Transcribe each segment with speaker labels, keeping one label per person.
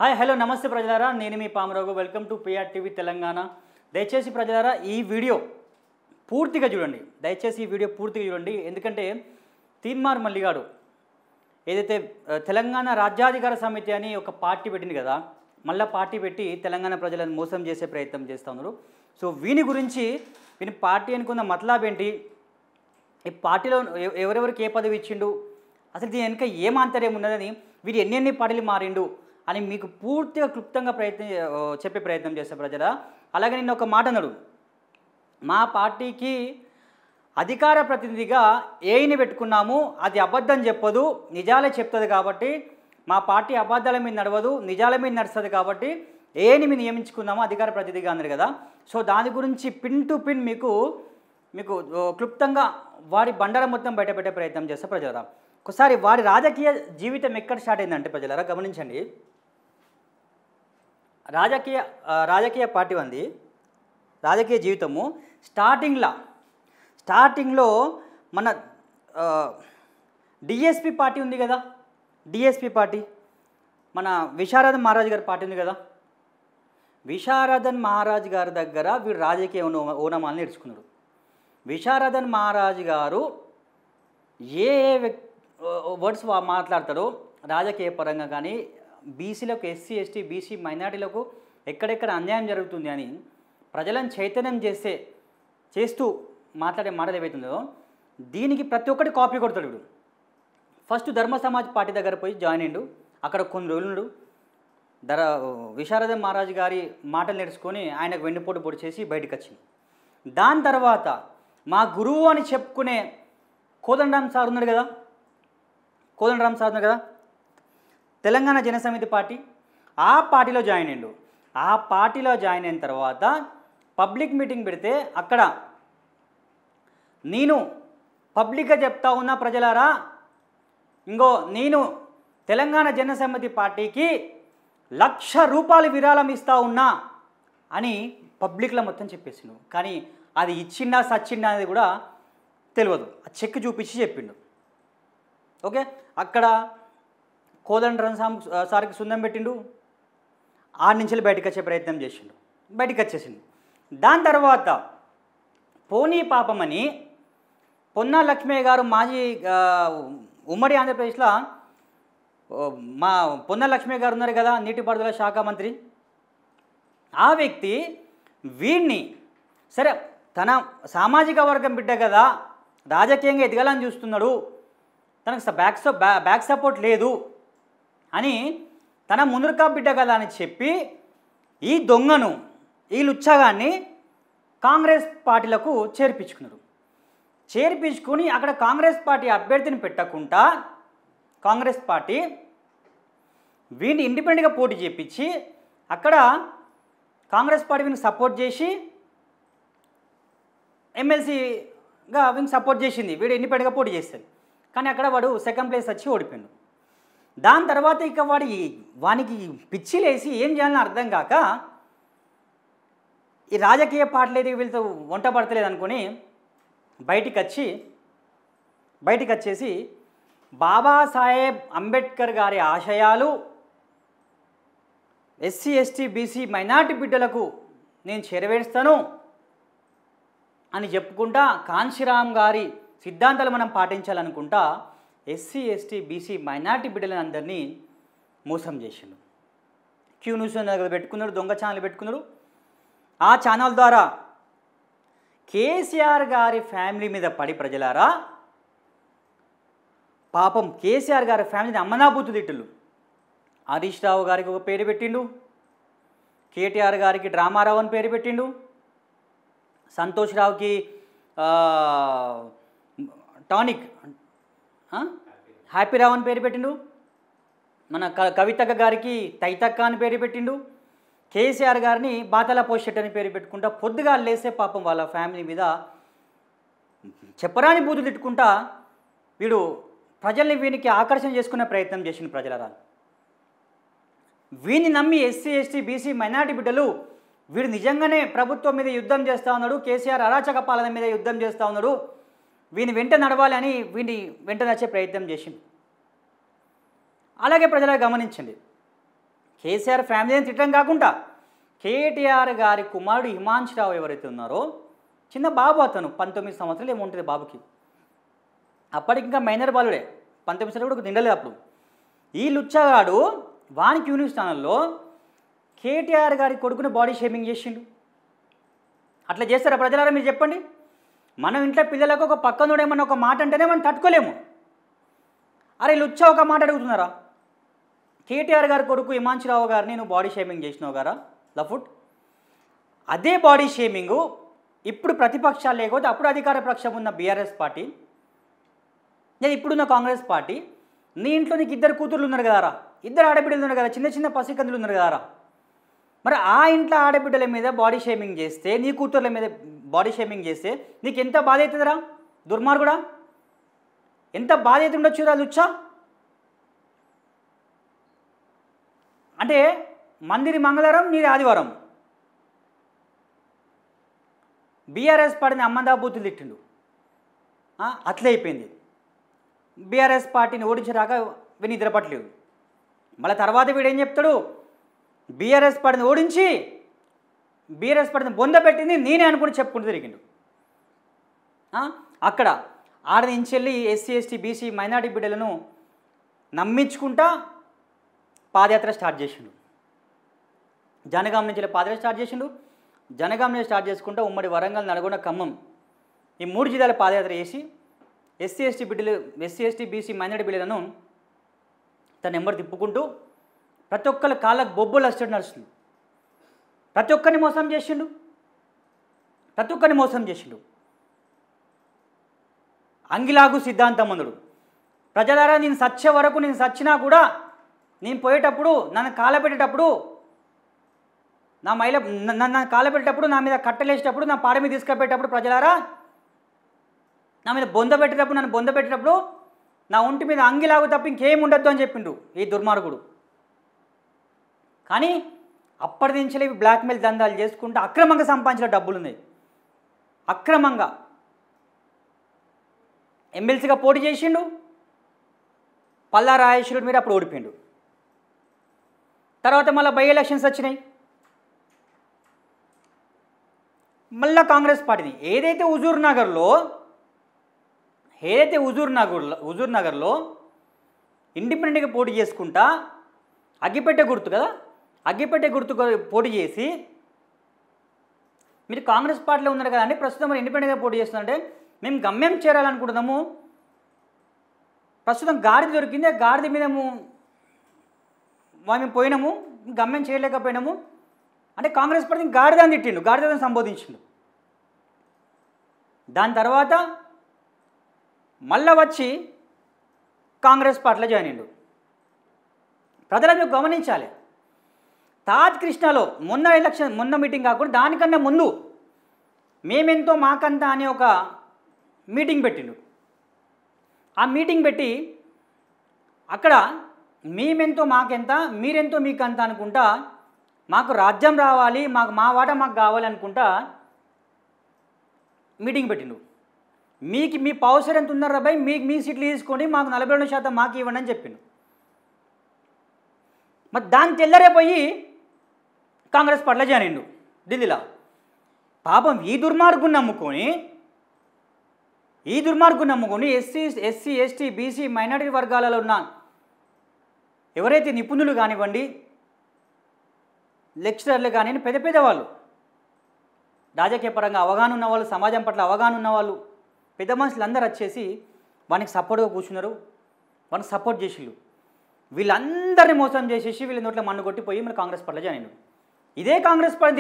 Speaker 1: Hi hello నమస్తే ప్రజలారా, నేను మీ Pamarao. Welcome to PR TV Telangana. దయచేసి ప్రజలారా ఈ వీడియో పూర్తిగా చూడండి. దయచేసి ఈ వీడియో పూర్తిగా చూడండి. ఎందుకంటే తీన్మార్ మల్లిగాడు ఏదైతే తెలంగాణ రాజ్యాధికార సమితి అని ఒక పార్టీ పెట్టింది కదా, మళ్ళీ పార్టీ పెట్టి తెలంగాణ ప్రజలను మోసం చేసే ప్రయత్నం చేస్తూ ఉన్నారు. సో వీని గురించి వీని పార్టీ అనుకున్న మతలాబ్ ఏంటి, ఈ పార్టీలో ఎవరెవరికి ఏ పదవి ఇచ్చిండు, అసలు దీని వెనుక ఏం ఆంతర్యం ఉన్నదని, వీడు ఎన్ని పార్టీలు మారిండు అని మీకు పూర్తిగా క్లుప్తంగా చెప్పే ప్రయత్నం చేస్తే ప్రజల. అలాగే నిన్న ఒక మాట అన్నాడు, మా పార్టీకి అధికార ప్రతినిధిగా ఏని పెట్టుకున్నాము, అది అబద్ధం చెప్పదు, నిజాలే చెప్తుంది కాబట్టి మా పార్టీ అబద్ధాల మీద నడవదు, నిజాల మీద నడుస్తుంది కాబట్టి ఏని మేము నియమించుకున్నాము అధికార ప్రతినిధిగా అన్నారు కదా. సో దాని గురించి పిన్ టు పిన్ మీకు క్లుప్తంగా వాడి బండారం మొత్తం బయటపెట్టే ప్రయత్నం చేస్తే ప్రజలరా. ఒకసారి వాడి రాజకీయ జీవితం ఎక్కడ స్టార్ట్ అయిందంటే ప్రజలరా గమనించండి. రాజకీయ పార్టీ ఉంది, రాజకీయ జీవితము స్టార్టింగ్లో మన డిఎస్పి పార్టీ ఉంది కదా, డిఎస్పి పార్టీ మన విశారదన్ మహారాజ్ గారి పార్టీ ఉంది కదా. విశారదన్ మహారాజ్ గారి దగ్గర వీడు రాజకీయ ఓనమాలను నేర్చుకున్నాడు. విశారదన్ మహారాజ్ గారు ఏ వర్డ్స్ మాట్లాడతాడో రాజకీయ పరంగా కానీ, బీసీలకు, ఎస్సీ ఎస్టీ బీసీ మైనార్టీలకు ఎక్కడెక్కడ అన్యాయం జరుగుతుంది అని ప్రజలను చైతన్యం చేస్తూ మాట్లాడే మాటలు ఏవైతుందో దీనికి ప్రతి ఒక్కటి కాపీ కొడతాడు వీడు. ఫస్ట్ ధర్మ సమాజ్ పార్టీ దగ్గర పోయి జాయిన్ అయ్యిండు, అక్కడ కొన్ని రోజులు విశారదన్ మహారాజ్ గారి మాటలు నేర్చుకొని ఆయనకు వెన్నుపోటు పొడి చేసి బయటకు వచ్చింది. దాని తర్వాత మా గురువు అని చెప్పుకునే కోదండరామ్ సార్ ఉన్నాడు కదా, తెలంగాణ జనసమితి పార్టీ, ఆ పార్టీలో జాయిన్ అయ్యిండు. ఆ పార్టీలో జాయిన్ అయిన తర్వాత పబ్లిక్ మీటింగ్ పెడితే అక్కడ నేను పబ్లిక్గా చెప్తా ఉన్నా ప్రజలారా, నేను తెలంగాణ జనసమితి పార్టీకి ₹1,00,000 విరాళం ఇస్తా ఉన్నా అని పబ్లిక్లో మొత్తం చెప్పేసిండు. కానీ అది ఇచ్చిందా సచ్చిందా అనేది కూడా తెలియదు. ఆ చెక్ చూపించి చెప్పిండు. ఓకే, అక్కడ కోదండరామ్ సార్కి సున్నం పెట్టిండు, ఆడి నుంచి బయటకు వచ్చే ప్రయత్నం చేసిండు, బయటకు వచ్చేసిండు. దాని తర్వాత పోనీ పాపమని పొన్నా లక్ష్మయ్య గారు, మాజీ ఉమ్మడి ఆంధ్రప్రదేశ్లో మా పొన్నా లక్ష్మయ్య గారు ఉన్నారు కదా, నీటిపారుదల శాఖ మంత్రి. ఆ వ్యక్తి వీడిని సరే తన సామాజిక వర్గం బిడ్డ కదా, రాజకీయంగా ఎదగాలని చూస్తున్నాడు, తనకు బ్యాక్ సపోర్ట్ లేదు అని తన మునుర్కా బిడ్డ కదా అని చెప్పి ఈ దొంగను, ఈ లుచ్చగాన్ని కాంగ్రెస్ పార్టీలకు చేర్పించుకుని అక్కడ కాంగ్రెస్ పార్టీ అభ్యర్థిని పెట్టకుండా కాంగ్రెస్ పార్టీ వీడిని ఇండిపెండెంట్గా పోటీ చేయించి అక్కడ కాంగ్రెస్ పార్టీ వీళ్ళని సపోర్ట్ చేసి ఎమ్మెల్సీగా వీళ్ళని సపోర్ట్ చేసింది, వీడు ఇండిపెండెంట్గా పోటీ చేస్తాడు. కానీ అక్కడ వాడు సెకండ్ ప్లేస్ వచ్చి ఓడిపోయాడు. దాని తర్వాత ఇక వానికి పిచ్చిలేసి ఏం చేయాలని అర్థం కాక ఈ రాజకీయ పార్టీలు ఏది వీళ్ళతో వంట పడతలేదు అనుకుని బయటికి వచ్చేసి బాబాసాహెబ్ అంబేద్కర్ గారి ఆశయాలు ఎస్సీ ఎస్టీ బీసీ మైనార్టీ బిడ్డలకు నేను చేరవేస్తాను అని చెప్పుకుంటా, కాంశీరామ్ గారి సిద్ధాంతాలు మనం పాటించాలనుకుంటా ఎస్సీ ఎస్టీ బీసీ మైనార్టీ బిడ్డలను అందరినీ మోసం చేసిండు. క్యూ న్యూస్ పెట్టుకున్నాడు, దొంగ ఛానల్ పెట్టుకున్నాడు. ఆ ఛానల్ ద్వారా కేసీఆర్ గారి ఫ్యామిలీ మీద పడి ప్రజలారా, పాపం కేసీఆర్ గారి ఫ్యామిలీని అమ్మనాబూతు తిట్టులు. హరీష్ రావు గారికి ఒక పేరు పెట్టిండు, కేటీఆర్ గారికి డ్రామారావు అని పేరు పెట్టిండు, సంతోష్ రావుకి టానిక్ హ్యాపీ రావు అని పేరు పెట్టిండు, మన కవితక్క గారికి తైతక్క అని పేరు పెట్టిండు, కేసీఆర్ గారిని బాతల పోషెట్ అని పేరు పెట్టుకుంటా పొద్దుగా లేసే పాపం వాళ్ళ ఫ్యామిలీ మీద చెప్పరాని బూతులు తిట్టుకుంటా వీడు ప్రజల్ని వీనికి ఆకర్షణ చేసుకునే ప్రయత్నం చేసిన ప్రజలరా. వీని నమ్మి ఎస్సీ ఎస్టీ బీసీ మైనార్టీ బిడ్డలు వీడు నిజంగానే ప్రభుత్వం మీద యుద్ధం చేస్తూ ఉన్నాడు, కేసీఆర్ అరాచక పాలన మీద యుద్ధం చేస్తూ ఉన్నాడు, వీని వెంట నడవాలి అని వీని వెంట నచ్చే ప్రయత్నం చేసింది. అలాగే ప్రజలు గమనించండి, కేసీఆర్ ఫ్యామిలీని తిట్టడం కాకుండా కేటీఆర్ గారి కుమారుడు హిమాంశురావు ఎవరైతే ఉన్నారో చిన్న బాబు అతను 19 సంవత్సరాలు ఏముంటుంది బాబుకి, అప్పటికి ఇంకా మైనర్ బాలుడే, 19 సంవత్సరాలు కూడా నిండలేదు అప్పుడు. ఈ లుచ్చగాడు వానికి న్యూస్ ఛానల్లో కేటీఆర్ గారి కొడుకుని బాడీ షేమింగ్ చేసిండు. అట్లా చేస్తారా ప్రజలారా మీరు చెప్పండి? మనం ఇంట్లో పిల్లలకు ఒక పక్కనోడు ఏమన్నా ఒక మాట అంటేనే మనం తట్టుకోలేము. అరే లుచ్చా ఒక మాట అడుగుతున్నారా? కేటీఆర్ గారి కొడుకు హిమాంశురావు గారిని నువ్వు బాడీ షేమింగ్ చేసినావు గారా లఫుట్? అదే బాడీ షేమింగు ఇప్పుడు ప్రతిపక్షాలు లేకపోతే అప్పుడు అధికార పక్షం ఉన్న బీఆర్ఎస్ పార్టీ, నేను ఇప్పుడున్న కాంగ్రెస్ పార్టీ, నీ ఇంట్లో నీకు 2 కూతుర్లు ఉన్నారు కదారా, 2 ఆడబిడ్డలు ఉన్నారు కదా, చిన్న చిన్న పసికందులు ఉన్నారు కదారా, మరి ఆ ఇంట్లో ఆడబిడ్డల మీద బాడీ షేమింగ్ చేస్తే, నీ కూతుర్ల మీద బాడీ షేమింగ్ చేస్తే నీకు ఎంత బాధ అవుతుందిరా దుర్మార్గుడా? ఎంత బాధ అయితే ఉండొచ్చు రా లుచ్చా? అంటే మందిరి మంగళవారం నీది ఆదివారం. బీఆర్ఎస్ పార్టీని అమ్మందా బూతులు తిట్టిండు, అట్లే అయిపోయింది. బీఆర్ఎస్ పార్టీని ఓడించరాక వీని నిద్రపట్టలేదు. మళ్ళీ తర్వాత వీడు ఏం చెప్తాడు, బీఆర్ఎస్ పార్టీని ఓడించి బీఆర్ఎస్ పార్టీని బొందపెట్టింది నేనే అనుకుని చెప్పుకుంటూ తిరిగిండు. అక్కడ ఆడ నుంచి వెళ్ళి ఎస్సీ ఎస్టీ బీసీ మైనార్టీ బిడ్డలను నమ్మించుకుంటా పాదయాత్ర స్టార్ట్ చేసిండు. జనగాం నుంచి పాదయాత్ర స్టార్ట్ చేసిండు. జనగాం నుంచి స్టార్ట్ చేసుకుంటా ఉమ్మడి వరంగల్, నల్గొండ, ఖమ్మం ఈ 3 జిల్లాల పాదయాత్ర చేసి ఎస్సీ ఎస్టీ బీసీ మైనార్టీ బిడ్డలను తన నెంబర్ తిప్పుకుంటూ ప్రతి ఒక్కరి కాళ్ళకు బొబ్బులు వచ్చేట్టు నడుస్తుంది. ప్రతి ఒక్కరిని మోసం చేసిండు. అంగిలాగు సిద్ధాంతమందుడు. ప్రజలారా నేను సచ్చే వరకు, నేను సచ్చినా కూడా నేను పోయేటప్పుడు నన్ను కాలపెట్టేటప్పుడు, నన్ను కాలపెట్టేటప్పుడు, నా మీద కట్టలేసేటప్పుడు, నా పాడ మీద తీసుకుపెట్టేటప్పుడు, ప్రజలారా నా మీద బొందపెట్టేటప్పుడు, నన్ను బొందపెట్టేటప్పుడు నా ఒంటి మీద అంగిలాగు తప్ప ఇంకేం ఉండొద్దు అని చెప్పిండు ఈ దుర్మార్గుడు. కానీ అప్పటి నుంచి ఇవి బ్లాక్మెయిల్ దందాలు చేసుకుంటూ అక్రమంగా సంపాదించిన డబ్బులు ఉన్నాయి. అక్రమంగా ఎమ్మెల్సీగా పోటీ చేసిండు. పల్లా రాజేశ్వరుడి మీద అప్పుడు ఓడిపోయిండు. తర్వాత మళ్ళీ బై ఎలక్షన్స్ వచ్చినాయి. మళ్ళీ కాంగ్రెస్ పార్టీని ఏదైతే హుజూర్ నగర్లో ఇండిపెండెంట్గా పోటీ చేసుకుంటా అగ్గిపెట్టె గుర్తు కదా, అగ్గిపెట్టె గుర్తు పోటీ చేసి మీరు కాంగ్రెస్ పార్టీలో ఉన్నారు కదండి, ప్రస్తుతం మరి ఇండిపెండెంట్గా పోటీ చేస్తుందంటే మేము గమ్యం చేరాలనుకుంటున్నాము, ప్రస్తుతం గాడిద దొరికింది, ఆ గాడిద మీద మేము పోయినాము, గమ్యం చేయలేకపోయినాము అంటే కాంగ్రెస్ పార్టీని గాడిదని తిట్టిండు, గాడిదని సంబోధించిండు. దాని తర్వాత మళ్ళా వచ్చి కాంగ్రెస్ పార్టీలో జాయిన్ అయ్యిండు. ప్రజలను గమనించాలి. తాజ్ కృష్ణలో మొన్న మీటింగ్ కాకుండా దానికన్నా ముందు మేమెంతో మాకంతా అనే ఒక మీటింగ్ పెట్టిండు. ఆ మీటింగ్ పెట్టి అక్కడ మేమెంతో మాకెంత, మీరెంతో మీకంత అనుకుంటా, మాకు రాజ్యం రావాలి, మా వాటా మాకు కావాలి అనుకుంటా మీటింగ్ పెట్టిండు. మీ పౌసర్ ఎంత ఉన్నారా బాయ్, మీ సీట్లు తీసుకోండి, మాకు 42% మాకు ఇవ్వండి అని చెప్పిండు. మరి దాన్ని తెల్లరేపోయి కాంగ్రెస్ పార్టీలో జాయిన్ అయ్యిండు ఢిల్లీలో. పాపం ఈ దుర్మార్గుని నమ్ముకొని ఎస్సీ ఎస్టీ బీసీ మైనారిటీ వర్గాలలో ఉన్న ఎవరైతే నిపుణులు కానివ్వండి, లెక్చరర్లు కానివ్వండి, పెద్ద వాళ్ళు, రాజకీయ పరంగా అవగాహన ఉన్నవాళ్ళు, సమాజం పట్ల అవగాహన ఉన్నవాళ్ళు, పెద్ద మనుషులు అందరూ వచ్చేసి వానికి సపోర్ట్గా కూర్చున్నారు, వానికి సపోర్ట్ చేసిళ్ళు. వీళ్ళందరినీ మోసం చేసేసి వీళ్ళ నోట్ల మన్ను కొట్టిపోయి మన కాంగ్రెస్ పార్టీలో జాయిన్ అయ్యిండు. ఇదే కాంగ్రెస్ పార్టీని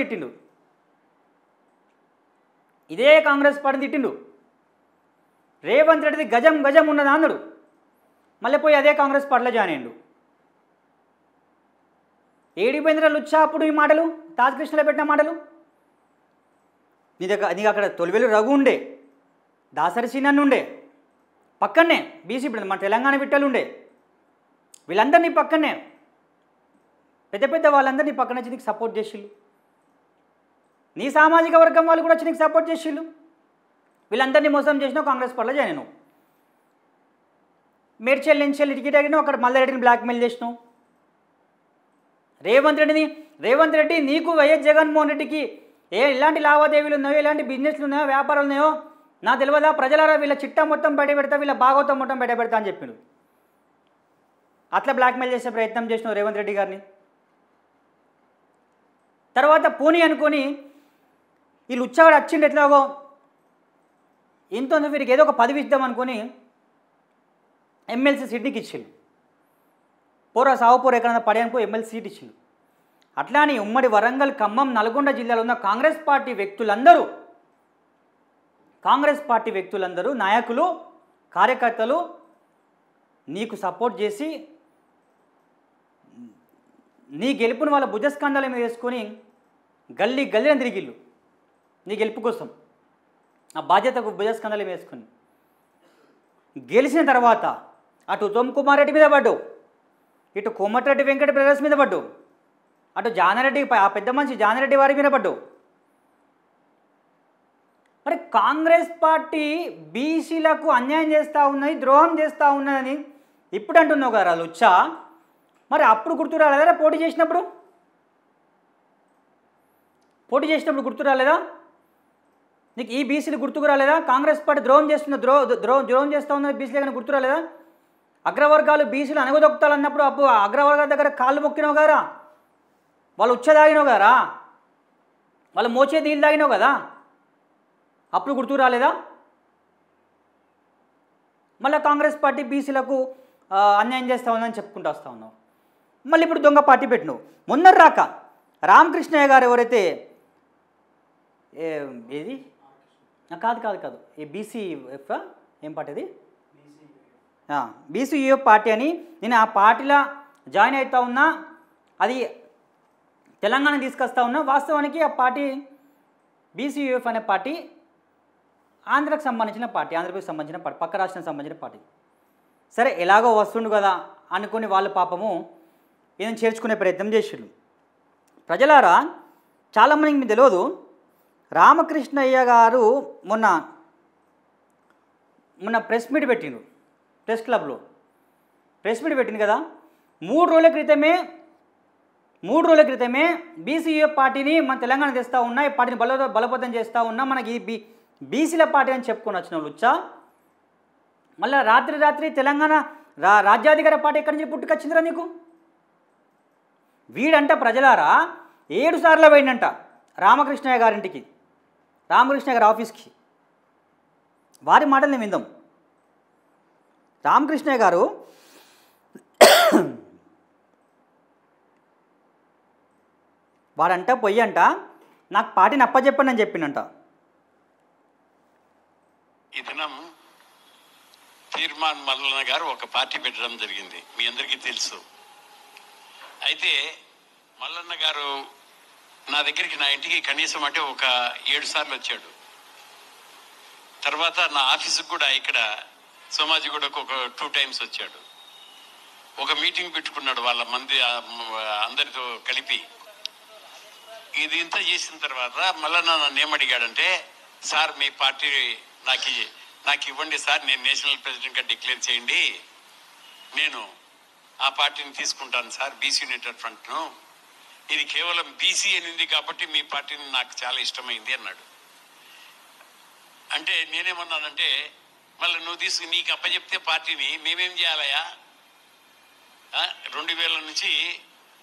Speaker 1: తిట్టిండు. రేవంత్ రెడ్డిది గజం ఉన్నదా అన్నాడు, మళ్ళీ పోయి అదే కాంగ్రెస్ పార్టీలో జాయిన్ అయ్యిండు. ఏడిపోయిందిరా లుచ్చా అప్పుడు ఈ మాటలు, తాజ్ కృష్ణలో పెట్టిన మాటలు. నీకు అక్కడ తొలివేలు రఘు ఉండే, దాసరి సీనన్ను ఉండే, పక్కనే బీసీ మన తెలంగాణ బిడ్డలు ఉండే, వీళ్ళందరినీ పక్కనే పెద్ద వాళ్ళందరినీ పక్కన వచ్చి నీకు సపోర్ట్ చేసిళ్ళు. నీ సామాజిక వర్గం వాళ్ళు కూడా వచ్చి నీకు సపోర్ట్ చేసిళ్ళు. వీళ్ళందరినీ మోసం చేసినావు, కాంగ్రెస్ పార్టీలో జాయిన్ అయినావు. మేడ్చల్ నుంచి టికెట్ అడిగినావు, అక్కడ మల్లారెడ్డిని బ్లాక్మెయిల్ చేసినావు. రేవంత్ రెడ్డి నీకు వైఎస్ జగన్మోహన్ రెడ్డికి ఎలాంటి లావాదేవీలు ఉన్నాయో, ఎలాంటి బిజినెస్లు ఉన్నాయో, వ్యాపారాలు ఉన్నాయో నాకు తెలియదా? ప్రజలారా వీళ్ళ చిట్టా మొత్తం బయట పెడతా, వీళ్ళ భాగవతం మొత్తం బయట పెడతా అని చెప్పిండు. అట్లా బ్లాక్మెయిల్ చేసే ప్రయత్నం చేసినావు రేవంత్ రెడ్డి గారిని. తర్వాత పోనీ అనుకొని వీళ్ళు ఉచ్చగాడు వచ్చిండు ఎట్లాగో ఇంత వీరికి ఏదో ఒక పదవి ఇద్దాం అనుకొని ఎమ్మెల్సీ సీట్కి ఇచ్చిండు. పోరా సావుపోరు ఎక్కడన్నా పడే అనుకో ఎమ్మెల్సీ సీట్ ఇచ్చిండు. అట్లా అని ఉమ్మడి వరంగల్, ఖమ్మం, నల్గొండ జిల్లాలో ఉన్న కాంగ్రెస్ పార్టీ వ్యక్తులందరూ నాయకులు, కార్యకర్తలు నీకు సపోర్ట్ చేసి నీ గెలుపును వాళ్ళ భుజస్కంధాల మీద వేసుకొని గల్లీని తిరిగిళ్ళు నీ గెలుపు కోసం. ఆ బాధ్యతకు భుజస్కంధాల మీద వేసుకొని గెలిచిన తర్వాత అటు ఉత్తమ్ కుమార్ రెడ్డి మీద పడ్డు, ఇటు కోమటిరెడ్డి వెంకట బ్రదర్స్ మీద పడ్డు, అటు జానారెడ్డి ఆ పెద్ద మనిషి జానారెడ్డి వారి మీద పడ్డు. మరి కాంగ్రెస్ పార్టీ బీసీలకు అన్యాయం చేస్తూ ఉన్నది, ద్రోహం చేస్తూ ఉన్నదని ఇప్పుడు అంటున్నావు కదా లుచ్చా. మరి అప్పుడు గుర్తు రాలేదా? పోటీ చేసినప్పుడు గుర్తు రాలేదా నీకు? ఈ బీసీలు గుర్తుకు రాలేదా? కాంగ్రెస్ పార్టీ ద్రోహం చేస్తూ ఉన్నది బీసీలు కానీ గుర్తు రాలేదా? అగ్రవర్గాలు బీసీలు అనగదొక్కుతాలన్నప్పుడు అప్పుడు అగ్రవర్గాల దగ్గర కాళ్ళు మొక్కినావు గారా, వాళ్ళు ఉచ్చ తాగినావు గారా, వాళ్ళు మోచే నీళ్ళు తాగినావు కదా, అప్పుడు గుర్తుకు రాలేదా? మళ్ళీ కాంగ్రెస్ పార్టీ బీసీలకు అన్యాయం చేస్తూ ఉందని చెప్పుకుంటూ వస్తూ ఉన్నావు. మళ్ళీ ఇప్పుడు దొంగ పార్టీ పెట్టినావు. మొన్న రాక రామకృష్ణయ్య గారు ఎవరైతే ఏది కాదు ఈ బీసీఎఫ్ ఏం పార్టీ అది, బీసీయూఎఫ్ పార్టీ అని నేను ఆ పార్టీలో జాయిన్ అవుతా ఉన్నా, అది తెలంగాణ తీసుకొస్తా ఉన్నా. వాస్తవానికి ఆ పార్టీ బీసీయూఎఫ్ అనే పార్టీ ఆంధ్రాకి సంబంధించిన పార్టీ, ఆంధ్రప్రదేశ్కి సంబంధించిన పార్టీ, పక్క రాష్ట్రానికి సంబంధించిన పార్టీ. సరే ఎలాగో వస్తుండు కదా అనుకుని వాళ్ళు పాపము ఈయన చేర్చుకునే ప్రయత్నం చేసిండు. ప్రజలారా చాలామందికి మీకు తెలియదు, రామకృష్ణయ్య గారు మొన్న ప్రెస్ మీట్ పెట్టిండు, ప్రెస్ క్లబ్లో ప్రెస్ మీట్ పెట్టింది కదా. 3 రోజుల క్రితమే బీసీఎఫ్ పార్టీని మన తెలంగాణ తెస్తూ ఉన్నా, ఈ పార్టీని బలోపేతం చేస్తూ ఉన్నా, మనకి ఈ బీసీల పార్టీ అని చెప్పుకొని వచ్చిన లుచ్చా. మళ్ళీ రాత్రి తెలంగాణ రాజ్యాధికార పార్టీ ఎక్కడి నుంచి పుట్టుకొచ్చిందిరా నీకు? వీడంట ప్రజలారా 7 సార్లు పోయిందంట రామకృష్ణయ్య గారింటికి, రామకృష్ణయ్య గారి ఆఫీస్కి. వారి మాటలు విందాం. రామకృష్ణయ్య గారు వాడంట పొయ్యంట నాకు పార్టీని అప్పచెప్పండి అని చెప్పిండంట.
Speaker 2: ఈ దినం తీర్మాన్ మల్లన్న గారు ఒక పార్టీ పెట్టడం జరిగింది, మీ అందరికీ తెలుసు. అయితే మల్లన్న గారు నా దగ్గరికి, నా ఇంటికి కనీసం అంటే ఒక 7 సార్లు వచ్చాడు. తర్వాత నా ఆఫీసుకు కూడా ఇక్కడ సోమాజిగూడకు ఒక 2 టైమ్స్ వచ్చాడు. ఒక మీటింగ్ పెట్టుకున్నాడు వాళ్ళ మంది అందరితో కలిపి. ఇది ఇంత చేసిన తర్వాత మల్లన్న నన్ను ఏమడిగాడంటే, సార్ మీ పార్టీ నాకు ఇవ్వండి సార్, నేను నేషనల్ ప్రెసిడెంట్గా డిక్లేర్ చేయండి, నేను ఆ పార్టీని తీసుకుంటాను సార్, బీసీ యునైటెడ్ ఫ్రంట్ను. ఇది కేవలం బీసీ అనింది కాబట్టి మీ పార్టీని నాకు చాలా ఇష్టమైంది అన్నాడు. అంటే నేనేమన్నానంటే, మళ్ళీ నువ్వు నీకు అప్పచెప్తే పార్టీని మేమేం చేయాలయా? 2000 నుంచి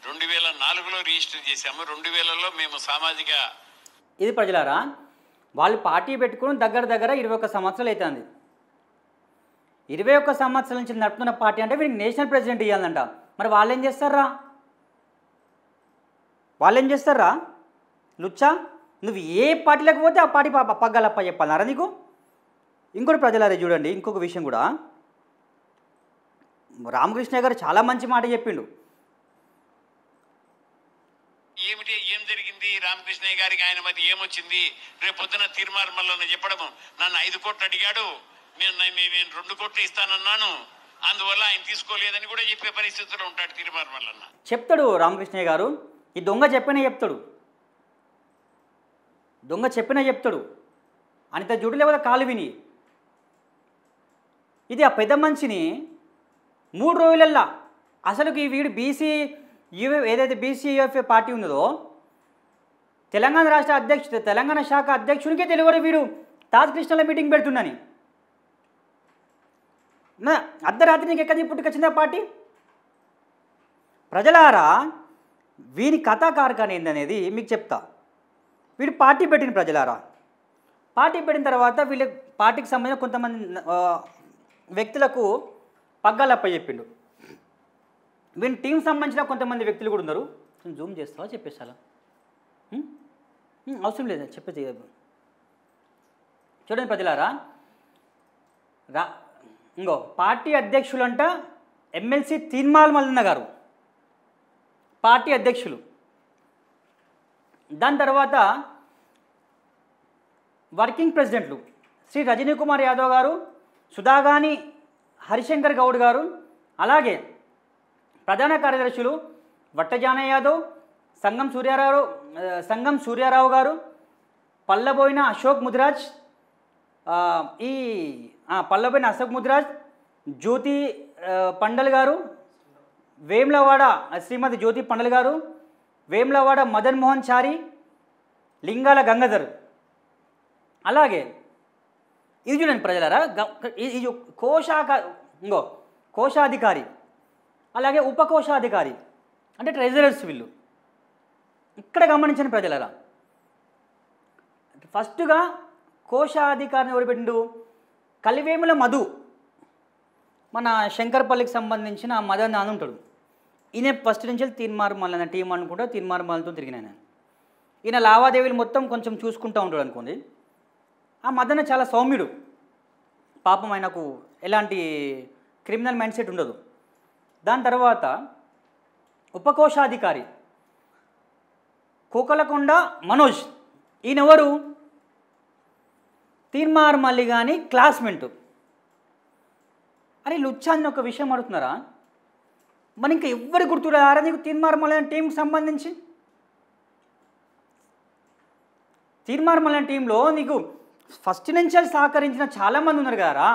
Speaker 2: 2004లో రిజిస్టర్ చేశాము, 2000లో మేము సామాజిక.
Speaker 1: ఇది ప్రజలారా వాళ్ళు పార్టీ పెట్టుకుని దగ్గర 21 సంవత్సరాలు అవుతుంది. 21 సంవత్సరాల నుంచి నడుపుతున్న పార్టీ అంటే వీరికి నేషనల్ ప్రెసిడెంట్ ఇవ్వాలంట. మరి వాళ్ళు ఏం చేస్తారా లుచ్చా? నువ్వు ఏ పార్టీలోకి పోతే ఆ పార్టీ పగ్గాలప్ప చెప్పాలన్నారా నీకు? ఇంకోటి ప్రజలారా చూడండి, ఇంకొక విషయం కూడా రామకృష్ణ గారు చాలా మంచి మాట చెప్పిండు.
Speaker 2: ఏం జరిగింది రామకృష్ణయ్య గారికి, ఆయన మధ్య ఏమొచ్చింది? రేపు పొద్దున తీర్మానం మల్లన్న చెప్పడము, నన్ను 5 కోట్లు అడిగాడు, నేను 2 కోట్లు ఇస్తానన్నాను, అందువల్ల ఆయన తీసుకోలేదని కూడా చెప్పే పరిస్థితిలో ఉంటాడు తీర్మానం మల్లన్న.
Speaker 1: చెప్తాడు రామకృష్ణయ్య గారు, ఈ దొంగ చెప్పినా చెప్తాడు అనిత జుడు లేకపోతే కాలు విని. ఇది ఆ పెద్ద మనిషిని 3 రోజులల్లా అసలుకి వీడు ఏదైతే బీసీఎఫ్ఏ పార్టీ ఉన్నదో తెలంగాణ రాష్ట్ర తెలంగాణ శాఖ అధ్యక్షునికే తెలియదు వీడు తాజ్ కృష్ణలో మీటింగ్ పెడుతుందని. అర్ధరాత్రి నీకు ఎక్కడి పుట్టుకొచ్చిందా పార్టీ? ప్రజలారా, వీని కథాకారకాన్ని ఏందనేది మీకు చెప్తా. వీడు పార్టీ పెట్టిన ప్రజలారా, పార్టీ పెట్టిన తర్వాత వీళ్ళ పార్టీకి సంబంధించిన కొంతమంది వ్యక్తులకు పగ్గాలు అప్పచెప్పిండు. వీని టీం సంబంధించిన కొంతమంది వ్యక్తులు కూడా ఉన్నారు. జూమ్ చేస్తావా చెప్పేసాలా? అవసరం లేదు, చెప్పేది. చూడండి ప్రజలారా, ఇంకో party అధ్యక్షులంట MLC Teenmar Mallanna garu party అధ్యక్షులు. దాని తర్వాత వర్కింగ్ ప్రెసిడెంట్లు శ్రీ రజనీ కుమార్ యాదవ్ గారు, సుధాగాని హరిశంకర్ గౌడ్ గారు, అలాగే ప్రధాన కార్యదర్శులు వట్టజానయ్య యాదవ్, సంగం సూర్యారావు గారు, పల్లబోయిన అశోక్ ముదిరాజ్, పల్లబోయిన అశోక్ ముదిరాజ్, జ్యోతి పండల్ గారు, వేమ్లవాడ శ్రీమతి జ్యోతి పండల్ గారు, వేమ్లవాడ మదన్ మోహన్ చారి, లింగాల గంగాధర్. అలాగే ఇది చూడండి ప్రజలారా, ఇది కోశాధికారి, అలాగే ఉపకోశాధికారి అంటే ట్రెజరర్స్ వీళ్ళు. ఇక్కడ గమనించండి ప్రజలారా, ఫస్ట్గా కోశాధికారిని ఎవరు పెట్టిండు? కలివేముల మధు, మన శంకర్పల్లికి సంబంధించిన మదన్ అని ఉంటాడు. ఈయన ఫస్ట్ నుంచి తీన్మార్ మల్లన్న టీం అనుకుంటా, తీన్మార్ మల్లతో తిరిగిన ఈయన లావాదేవీలు మొత్తం కొంచెం చూసుకుంటూ ఉంటాడు అనుకోండి. ఆ మదన్న చాలా సౌమ్యుడు, పాపం ఆయనకు ఎలాంటి క్రిమినల్ మైండ్ సెట్ ఉండదు. దాని తర్వాత ఉపకోశాధికారి కోకలకొండ మనోజ్, ఈయనెవరు? తీన్మార్ మల్లి కానీ క్లాస్మేట్. అరే లుచ్చాన్ని ఒక విషయం అడుగుతున్నారా? మరి ఇంకా ఎవ్వరు గుర్తురారా నీకు తీన్మార్ మల్లి టీంకి సంబంధించి? తీన్మార్ మల్లి టీంలో నీకు ఫస్ట్ నుంచి సహకరించిన చాలామంది ఉన్నారు కదరా,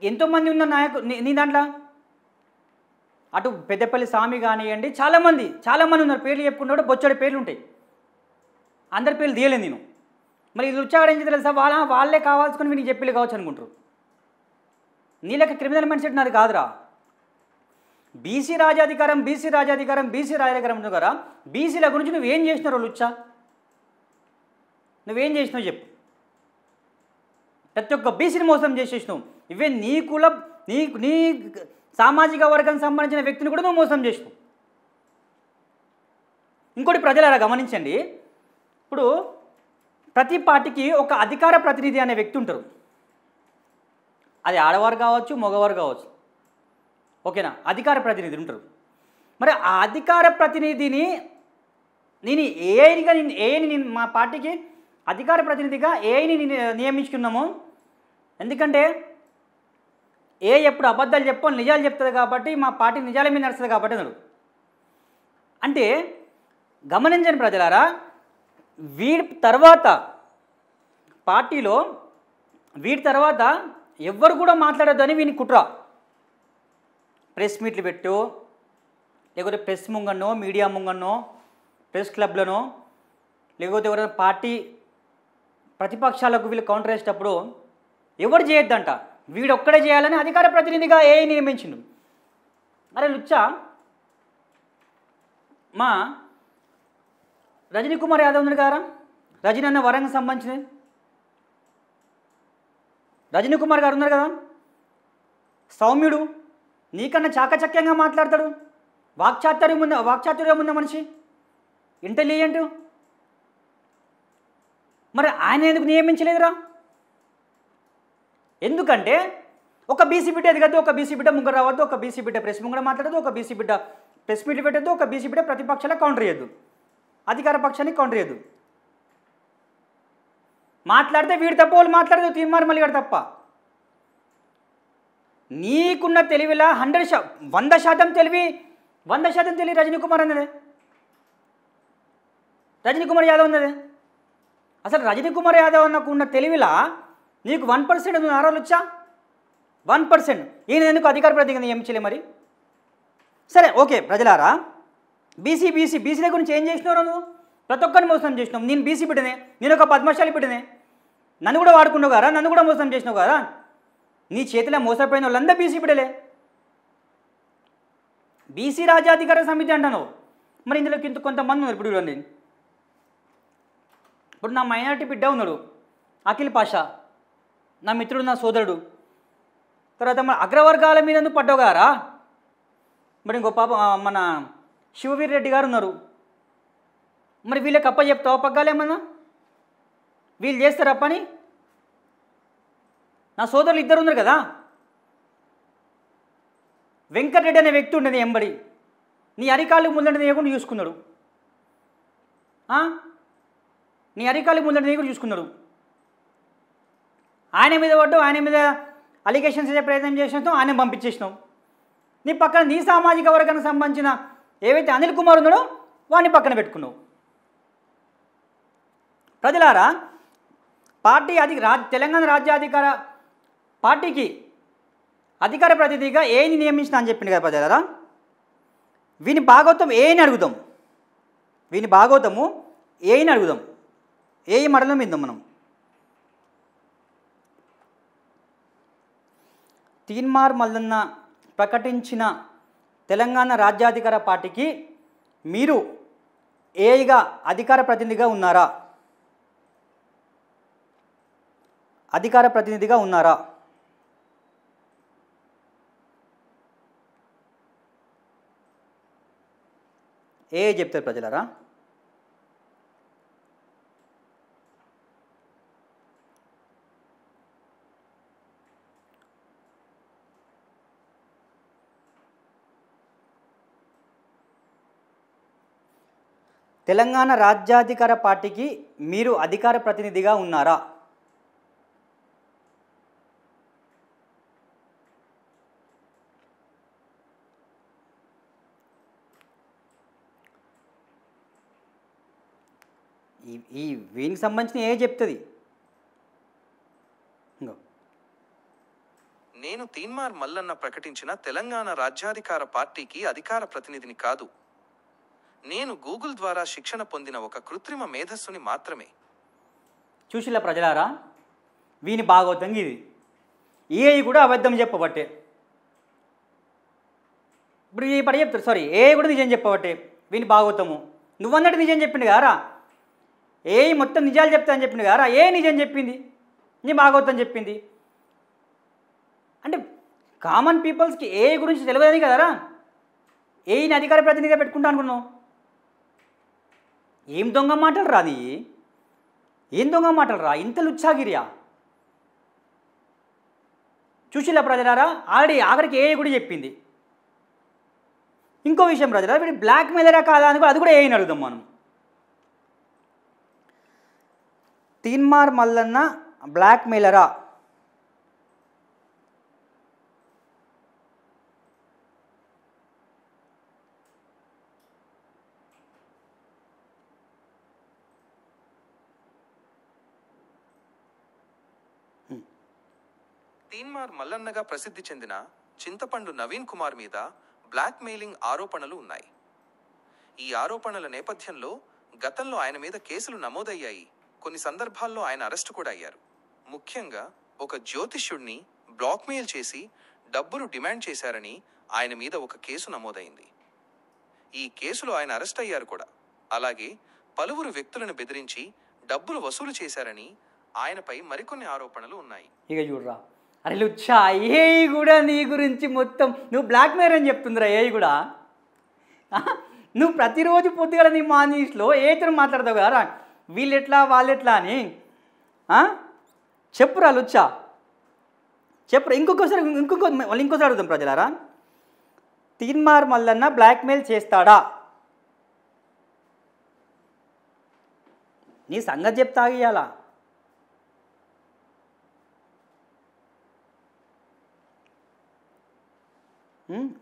Speaker 1: ఎంతోమంది ఉన్న నాయకులు నీ దాంట్లో. అటు పెద్దపల్లి స్వామి కానివ్వండి, చాలామంది ఉన్నారు. పేర్లు చెప్పుకుంటే బొచ్చడి పేర్లు ఉంటాయి, అందరి పేర్లు తీయలేదు నేను. మరి ఇది వచ్చాడు ఏం తెలుసా, వాళ్ళే కావాల్సుకొని నీకు చెప్పేది కావచ్చు అనుకుంటారు. నీ లెక్క క్రిమినల్ మైండ్ సెట్ నాది కాదురా. బీసీ రాజాధికారం కదా, బీసీల గురించి నువ్వేం చేసినారో లుచ్చా, నువ్వేం చేసినావు చెప్పు. ప్రతి ఒక్క బీసీని మోసం చేసేసినావు. ఇవే నీ కుల నీ సామాజిక వర్గానికి సంబంధించిన వ్యక్తిని కూడా నువ్వు మోసం చేసినావు. ఇంకోటి ప్రజలారా గమనించండి, ఇప్పుడు ప్రతి పార్టీకి ఒక అధికార ప్రతినిధి అనే వ్యక్తి ఉంటారు. అది ఆడవారు కావచ్చు, మగవారు కావచ్చు, ఓకేనా? అధికార ప్రతినిధి ఉంటారు. మరి ఆ అధికార ప్రతినిధిని నేను ఏఐని మా పార్టీకి అధికార ప్రతినిధిగా ఏఐని నియమించుకున్నాము. ఎందుకంటే ఏ ఎప్పుడు అబద్ధాలు చెప్పని నిజాలు చెప్తుంది కాబట్టి, మా పార్టీ నిజాల మీద నడుస్తుంది కాబట్టి అన్నాడు. అంటే గమనించండి ప్రజలారా, వీడి తర్వాత పార్టీలో ఎవ్వరు కూడా మాట్లాడొద్దని వీని కుట్ర. ప్రెస్ మీట్లు పెట్టో, లేకపోతే ప్రెస్ ముంగన్నో, మీడియా ముంగన్నో, ప్రెస్ క్లబ్లనో, లేకపోతే ఎవరైనా పార్టీ ప్రతిపక్షాలకు వీళ్ళు కౌంటర్ వేసేటప్పుడు ఎవరు చేయొద్దంట, వీడు ఒక్కడే చేయాలని అధికార ప్రతినిధిగా ఏఐ నియమించిండు. అరే లుచ్చా, మా రజనీ కుమార్ యాదవ్ ఉన్నాడు కదా, రజనీ అన్న వరంగల్ సంబంధించినది, రజనీ కుమార్ గారు ఉన్నారు కదా, సౌమ్యుడు, నీకన్నా చాకచక్యంగా మాట్లాడతాడు, వాక్చాతుర్యం ఉన్న మనిషి, ఇంటెలిజెంట్. మరి ఆయన ఎందుకు నియమించలేదురా? ఎందుకంటే ఒక బీసీ బిడ్డ ఎదగద్దు, ఒక బీసీ బిడ్డ ముంగర రావద్దు, ఒక బీసీ బిడ్డ ప్రెస్ ముంగర మాట్లాడద్దు, ఒక బీసీ బిడ్డ ప్రెస్ మీట్లు పెట్టద్దు, ఒక బీసీ బిడ్డ ప్రతిపక్షాలకు కౌంటర్ చేయొద్దు, అధికార పక్షానికి కౌంటర్ చేయొద్దు. మాట్లాడితే వీడు తప్ప, వాళ్ళు మాట్లాడదు తీన్మార్ మల్లి గారు తప్ప. నీకున్న తెలివిలా 100% తెలివి రజనీ కుమార్ అన్నదే, రజనీ కుమార్ యాదవ్ అన్నదే. అసలు రజనీ కుమార్ యాదవ్ అన్నకు ఉన్న తెలివిలా నీకు 1% ఆరోలు వచ్చా? 1%. ఈయన ఎందుకు అధికార ప్రతినిధిగా నియమించలే మరి? సరే ఓకే ప్రజలారా, బీసీల గురించి ఏం చేసినావు నువ్వు? ప్రతి ఒక్కరిని మోసం చేసినావు. నేను బీసీ బిడ్డనే, నేను ఒక పద్మశాలి బిడ్డనే, నన్ను కూడా వాడుకున్నావు కదా, నన్ను కూడా మోసం చేసినావు కదా. నీ చేతిలో మోసపోయిన వాళ్ళందరూ బీసీ బిడ్డలే. బీసీ రాజ్యాధికార సమితి అంటాను. మరి ఇందులోకి కొంతమంది ఉన్నారు. ఇప్పుడు చూడండి, ఇప్పుడు నా మైనారిటీ బిడ్డ ఉన్నాడు అఖిల్ పాషా, నా మిత్రుడు, నా సోదరుడు. తర్వాత మన అగ్రవర్గాల మీద ఎందుకు పడ్డావు గారా? మరి ఇంకో పాప మన శివవీర్ రెడ్డి గారు ఉన్నారు. మరి వీళ్ళకి అప్ప చెప్తావా పగ్గాలేమన్నా? వీళ్ళు చేస్తారా పని? నా సోదరులు ఇద్దరు ఉన్నారు కదా. వెంకటరెడ్డి అనే వ్యక్తి ఉండేది ఎంబడి, నీ అరికాళ్ళకి ముందంటే నేయకుండా చూసుకున్నాడు. నీ అరికాళ్ళకి ముందంటే నేయకుండా చూసుకున్నాడు. ఆయన మీద పడ్డావు, ఆయన మీద అలిగేషన్స్ చేసే ప్రయత్నం చేసినావు, ఆయన పంపించేసినావు. నీ పక్కన నీ సామాజిక వర్గానికి సంబంధించిన ఏవైతే అనిల్ కుమార్ ఉన్నాడో వాడిని పక్కన పెట్టుకున్నావు. ప్రజలారా, పార్టీ తెలంగాణ రాజ్యాధికార పార్టీకి అధికార ప్రతినిధిగా ఏని నియమించిన అని చెప్పింది కదా ప్రజలారా. వీని భాగవతం ఏని అడుగుదాం, వీని భాగవతము ఏని అడుగుదాం. ఏ మడలం విందాం మనం. తీన్మార్ మల్లన్న ప్రకటించిన తెలంగాణ రాజ్యాధికార పార్టీకి మీరు ఏగా అధికార ప్రతినిధిగా ఉన్నారా? అధికార ప్రతినిధిగా ఉన్నారా? ఏ చెప్తారు ప్రజలారా? తెలంగాణ రాజ్యాధికార పార్టీకి మీరు అధికార ప్రతినిధిగా ఉన్నారా? ఈ వీనికి సంబంధించిన ఏ చెప్తుంది?
Speaker 3: నేను తీన్మార్ మల్లన్న ప్రకటించిన తెలంగాణ రాజ్యాధికార పార్టీకి అధికార ప్రతినిధిని కాదు. నేను గూగుల్ ద్వారా శిక్షణ పొందిన ఒక కృత్రిమ మేధస్సుని మాత్రమే.
Speaker 1: చూసిలా ప్రజలారా, వీని భాగవతం ఇది. ఏఐ కూడా అబద్ధం చెప్పబట్టే. ఇప్పుడు ఈ పడి చెప్తారు, సారీ, ఏఐ కూడా నిజం చెప్పబట్టే వీని భాగవతము. నువ్వన్నట్టు నిజం చెప్పింది కారా, ఏఐ మొత్తం నిజాలు చెప్తా అని చెప్పింది కారా, ఏ నిజం చెప్పింది, నీ భాగవతం చెప్పింది. అంటే కామన్ పీపుల్స్కి ఏఐ గురించి తెలియదు కదరా, ఏఐని అధికార ప్రతినిధిగా పెట్టుకుంటా అనుకున్నావు. ఏం దొంగ మాటలు రా నీ, ఏం దొంగ మాటలు రా, ఇంత లుచ్చాగిరియా. చూసిలా ప్రజలారా, ఆఖరికి ఏఐ కూడా చెప్పింది. ఇంకో విషయం ప్రజలారా, వీడి బ్లాక్ మెయిలరా కాదా అని కూడా అది కూడా ఏఐని అడుగుదాం మనం. తీన్మార్ మల్లన్న బ్లాక్ మెయిలరా?
Speaker 3: తీన్మార్ మల్లన్నగా ప్రసిద్ధి చెందిన చింతపండు నవీన్ కుమార్ మీద బ్లాక్ మెయిలింగ్ ఆరోపణలు ఉన్నాయి. ఈ ఆరోపణల నేపథ్యంలో గతంలో ఆయన మీద కేసులు నమోదయ్యాయి. కొన్ని సందర్భాల్లో ఆయన అరెస్టు కూడా అయ్యారు. ముఖ్యంగా ఒక జ్యోతిష్యుడిని బ్లాక్మెయిల్ చేసి డబ్బులు డిమాండ్ చేశారని ఆయన మీద ఒక కేసు నమోదైంది. ఈ కేసులో ఆయన అరెస్ట్ అయ్యారు కూడా. అలాగే పలువురు వ్యక్తులను బెదిరించి డబ్బులు వసూలు చేశారని ఆయనపై మరికొన్ని ఆరోపణలు ఉన్నాయి.
Speaker 1: ఇక చూడరా, అరే లుచ్చా, ఏఐ కూడా నీ గురించి మొత్తం నువ్వు బ్లాక్ మెయిల్ అని చెప్తుందిరా. ఏఐ కూడా నువ్వు ప్రతిరోజు పొద్దుగల నీ మాన్యూస్లో ఏతను మాట్లాడతావు కదా, వీళ్ళెట్లా వాళ్ళెట్లా అని. చెప్పురా లుచ్చా, చెప్పురా. ఇంకోసారి అడుగుతాం ప్రజలారా, తీన్మార్ మల్లన్న బ్లాక్మెయిల్ చేస్తాడా? నీ సంగతి చెప్తా ఇయ్యాలా.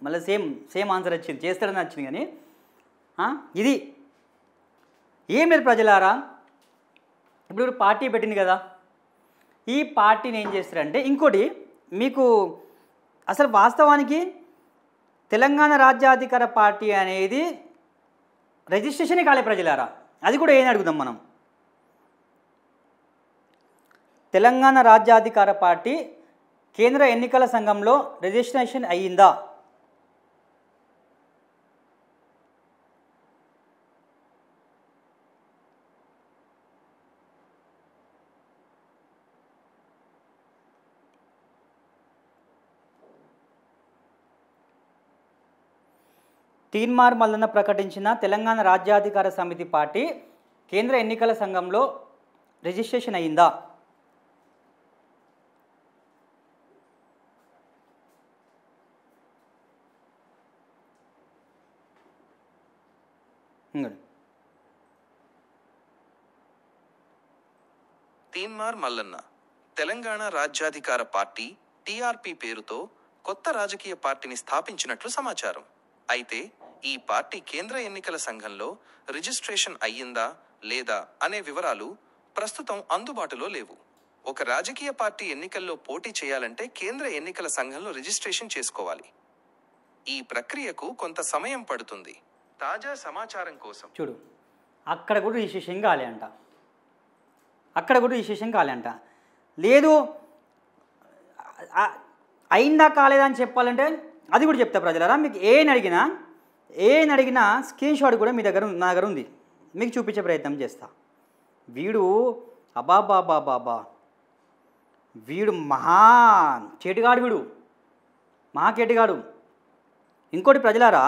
Speaker 1: మళ్ళీ సేమ్ ఆన్సర్ వచ్చింది, చేస్తాడని వచ్చింది. కానీ ఇది ఏం లేదు ప్రజలారా. ఇప్పుడు పార్టీ పెట్టింది కదా, ఈ పార్టీని ఏం చేస్తారంటే, ఇంకోటి మీకు అసలు వాస్తవానికి తెలంగాణ రాజ్యాధికార పార్టీ అనేది రిజిస్ట్రేషన్ కాలే ప్రజలారా, అది కూడా ఏం అడుగుదాం మనం. తెలంగాణ రాజ్యాధికార పార్టీ కేంద్ర ఎన్నికల సంఘంలో రిజిస్ట్రేషన్ అయ్యిందా? తీన్మార్ మల్లన్న ప్రకటించిన తెలంగాణ రాజ్యాధికార సమితి పార్టీ కేంద్ర ఎన్నికల సంఘంలో రిజిస్ట్రేషన్ అయ్యిందా?
Speaker 3: తీన్మార్ మల్లన్న తెలంగాణ రాజ్యాధికార పార్టీ టీఆర్పీ పేరుతో కొత్త రాజకీయ పార్టీని స్థాపించినట్లు సమాచారం. అయితే ఈ పార్టీ కేంద్ర ఎన్నికల సంఘంలో రిజిస్ట్రేషన్ అయ్యిందా లేదా అనే వివరాలు ప్రస్తుతం అందుబాటులో లేవు. ఒక రాజకీయ పార్టీ ఎన్నికల్లో పోటీ చేయాలంటే కేంద్ర ఎన్నికల సంఘంలో రిజిస్ట్రేషన్ చేసుకోవాలి. ఈ ప్రక్రియకు కొంత సమయం పడుతుంది. తాజా సమాచారం కోసం
Speaker 1: చూడు, అక్కడ కూడా రిజిస్ట్రేషన్ కాలే అంట, అక్కడ కూడా రిజిస్ట్రేషన్ కాలే అంట. లేదు అయిందా కాలేదా అని చెప్పాలంటే అది కూడా చెప్తా ప్రజలారా. మీకు ఏం అడిగినా స్క్రీన్ షాట్ కూడా నా దగ్గర ఉంది, మీకు చూపించే ప్రయత్నం చేస్తా. వీడు అబాబాబాబాబా, వీడు మహా కేటుగాడు, మహా కేటుగాడు. ఇంకోటి ప్రజలారా,